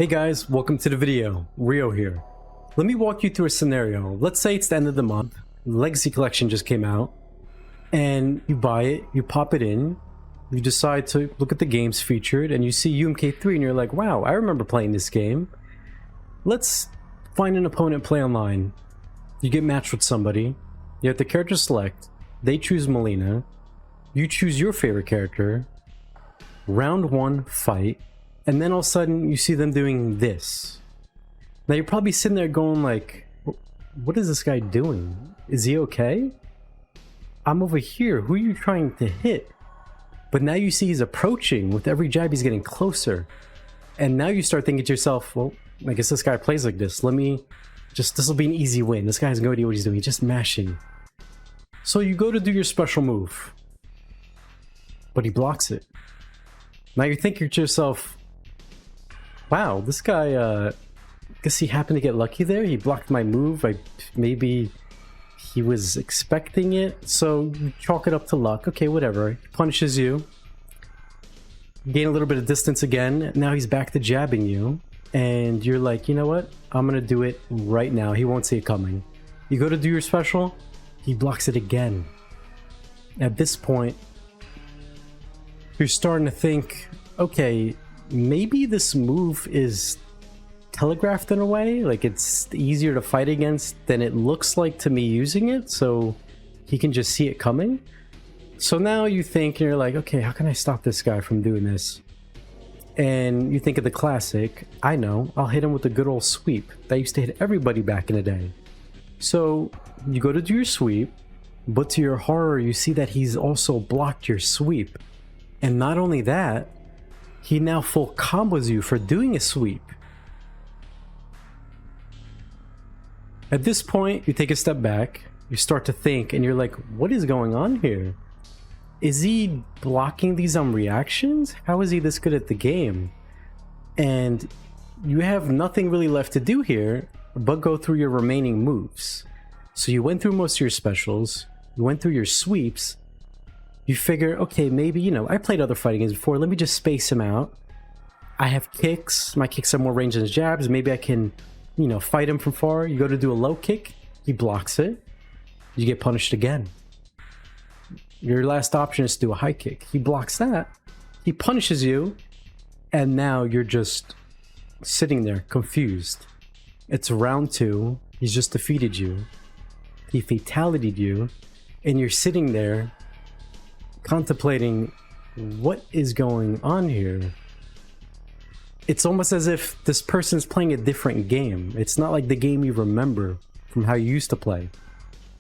Hey guys, welcome to the video. Rio here. Let me walk you through a scenario. Let's say it's the end of the month. Legacy Kollection just came out. And you buy it, you pop it in, you decide to look at the games featured, and you see UMK3 and you're like, wow, I remember playing this game. Let's find an opponent, play online. You get matched with somebody. You have the character select. They choose Melina. You choose your favorite character. Round one, fight. And then all of a sudden you see them doing this. Now you're probably sitting there going like, what is this guy doing? Is he okay? I'm over here. Who are you trying to hit? But now you see he's approaching. With every jab he's getting closer. And now you start thinking to yourself, well, I guess this guy plays like this. This will be an easy win. This guy has no idea what he's doing. He's just mashing. So you go to do your special move. But he blocks it. Now you think to yourself, wow, this guy, guess he happened to get lucky there. He blocked my move. Maybe he was expecting it. So you chalk it up to luck. Okay, whatever. He punishes you. Gain a little bit of distance again. Now he's back to jabbing you. And you're like, you know what? I'm going to do it right now. He won't see it coming. You go to do your special. He blocks it again. At this point, you're starting to think, okay, maybe this move is telegraphed in a way, like it's easier to fight against than it looks like to me using it, so he can just see it coming. So now you think, and you're like, okay, how can I stop this guy from doing this? And you think of the classic, I know, I'll hit him with a good old sweep. That used to hit everybody back in the day. So you go to do your sweep, but to your horror, you see that he's also blocked your sweep. And not only that, he now full combos you for doing a sweep. At this point, you take a step back, you start to think, and you're like, what is going on here? Is he blocking these reactions? How is he this good at the game? And you have nothing really left to do here but go through your remaining moves. So you went through most of your specials, you went through your sweeps. You figure, okay, maybe, you know, I played other fighting games before. Let me just space him out. I have kicks. My kicks have more range than his jabs. Maybe I can, you know, fight him from far. You go to do a low kick. He blocks it. You get punished again. Your last option is to do a high kick. He blocks that. He punishes you. And now you're just sitting there confused. It's round two. He's just defeated you. He fatality'd you. And you're sitting there contemplating what is going on here. It's almost as if this person's playing a different game. It's not like the game you remember from how you used to play.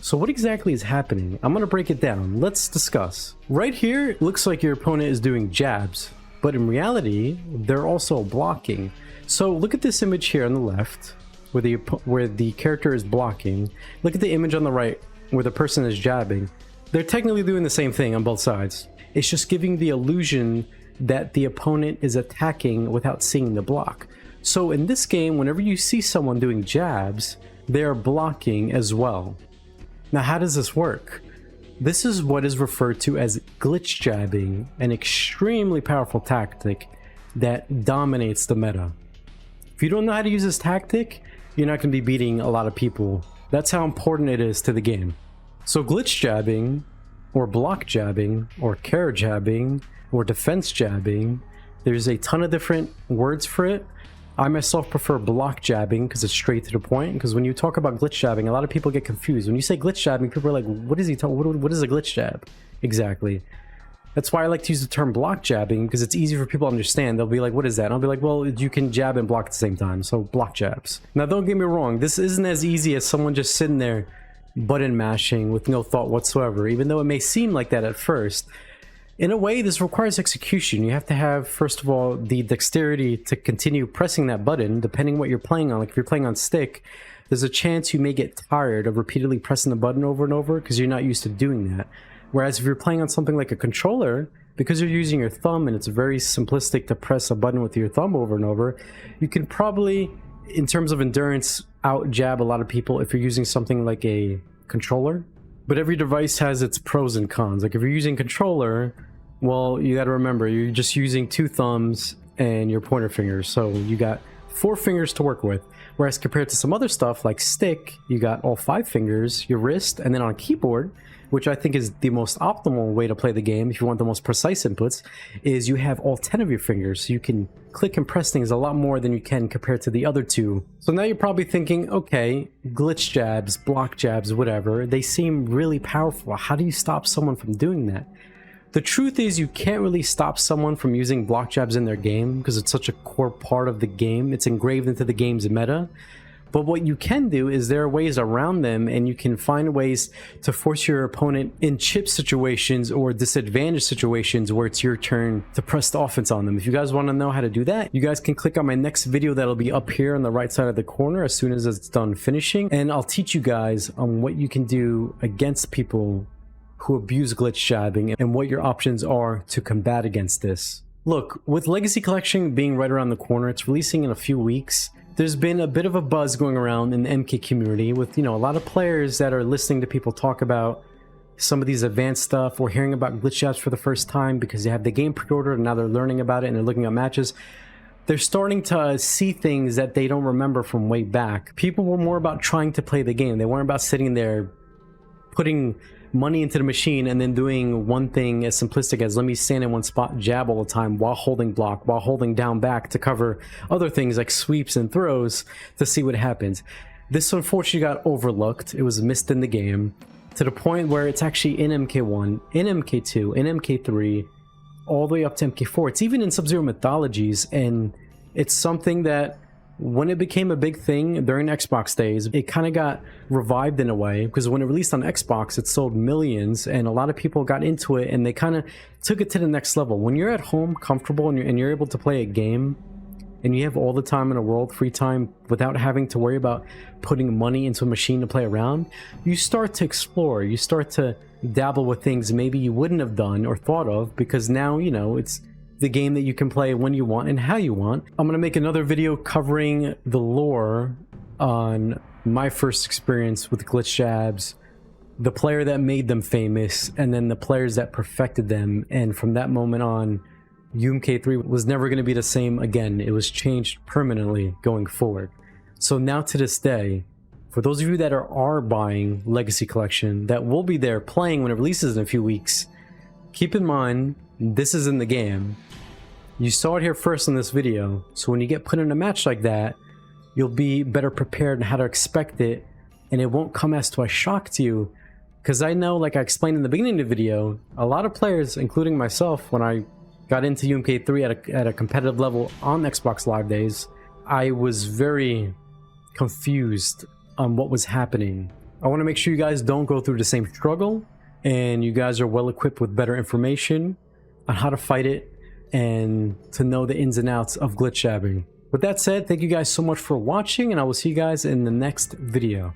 So what exactly is happening? I'm gonna break it down. Let's discuss. Right here, it looks like your opponent is doing jabs, but in reality, they're also blocking. So look at this image here on the left, where the character is blocking. Look at the image on the right, where the person is jabbing. They're technically doing the same thing on both sides. It's just giving the illusion that the opponent is attacking without seeing the block. So in this game, whenever you see someone doing jabs, they're blocking as well. Now, how does this work? This is what is referred to as glitch jabbing, an extremely powerful tactic that dominates the meta. If you don't know how to use this tactic, you're not going to be beating a lot of people. That's how important it is to the game. So glitch jabbing, or block jabbing, or carry jabbing, or defense jabbing, there's a ton of different words for it. I myself prefer block jabbing because it's straight to the point. Because when you talk about glitch jabbing, a lot of people get confused. When you say glitch jabbing, people are like, what is he talking? What is a glitch jab? Exactly. That's why I like to use the term block jabbing, because it's easy for people to understand. They'll be like, what is that? And I'll be like, well, you can jab and block at the same time. So block jabs. Now, don't get me wrong. This isn't as easy as someone just sitting there button mashing with no thought whatsoever, even though it may seem like that at first. In a way, this requires execution. You have to have, first of all, the dexterity to continue pressing that button, depending what you're playing on. Like if you're playing on stick, there's a chance you may get tired of repeatedly pressing the button over and over because you're not used to doing that. Whereas if you're playing on something like a controller, because you're using your thumb and it's very simplistic to press a button with your thumb over and over, you can probably, in terms of endurance, out jab a lot of people if you're using something like a controller. But every device has its pros and cons. Like if you're using controller, well, you got to remember you're just using two thumbs and your pointer fingers, so you got 4 fingers to work with. Whereas compared to some other stuff like stick, you got all 5 fingers, your wrist, and then on keyboard, which I think is the most optimal way to play the game if you want the most precise inputs, is you have all 10 of your fingers. So you can click and press things a lot more than you can compared to the other 2. So now you're probably thinking, okay, glitch jabs, block jabs, whatever, they seem really powerful. How do you stop someone from doing that? The truth is you can't really stop someone from using block jabs in their game because it's such a core part of the game. It's engraved into the game's meta. But what you can do is there are ways around them, and you can find ways to force your opponent in chip situations or disadvantage situations where it's your turn to press the offense on them. If you guys want to know how to do that, you guys can click on my next video that'll be up here on the right side of the corner as soon as it's done finishing, and I'll teach you guys on what you can do against people who abuse glitch jabbing and what your options are to combat against this. Look, with Legacy Kollection being right around the corner, it's releasing in a few weeks. There's been a bit of a buzz going around in the MK community with, a lot of players that are listening to people talk about some of these advanced stuff or hearing about glitch jabs for the first time because they have the game pre-ordered and now they're learning about it and they're looking at matches. They're starting to see things that they don't remember from way back. People were more about trying to play the game. They weren't about sitting there putting money into the machine and then doing one thing as simplistic as let me stand in one spot, jab all the time while holding block, while holding down back to cover other things like sweeps and throws to see what happens. This unfortunately got overlooked. It was missed in the game to the point where it's actually in MK1, in MK2, in MK3, all the way up to MK4. It's even in Sub-Zero Mythologies, and it's something that when it became a big thing during Xbox days, it kind of got revived in a way because when it released on Xbox, it sold millions and a lot of people got into it and they kind of took it to the next level. When you're at home comfortable and you're able to play a game and you have all the time in the world, free time, without having to worry about putting money into a machine to play around, you start to explore, you start to dabble with things maybe you wouldn't have done or thought of because now, it's the game that you can play when you want and how you want. I'm going to make another video covering the lore on my first experience with glitch jabs, the player that made them famous, and then the players that perfected them. And from that moment on, UMK3 was never going to be the same again. It was changed permanently going forward. So now to this day, for those of you that are buying Legacy Kollection, that will be there playing when it releases in a few weeks, keep in mind, this is in the game. You saw it here first in this video, so when you get put in a match like that, you'll be better prepared on how to expect it, and it won't come as to a shock to you. Because I know, like I explained in the beginning of the video, a lot of players, including myself, when I got into UMK3 at a competitive level on Xbox Live days, I was very confused on what was happening. I want to make sure you guys don't go through the same struggle, and you guys are well equipped with better information on how to fight it and to know the ins and outs of glitch jabbing. With that said, thank you guys so much for watching, and I will see you guys in the next video.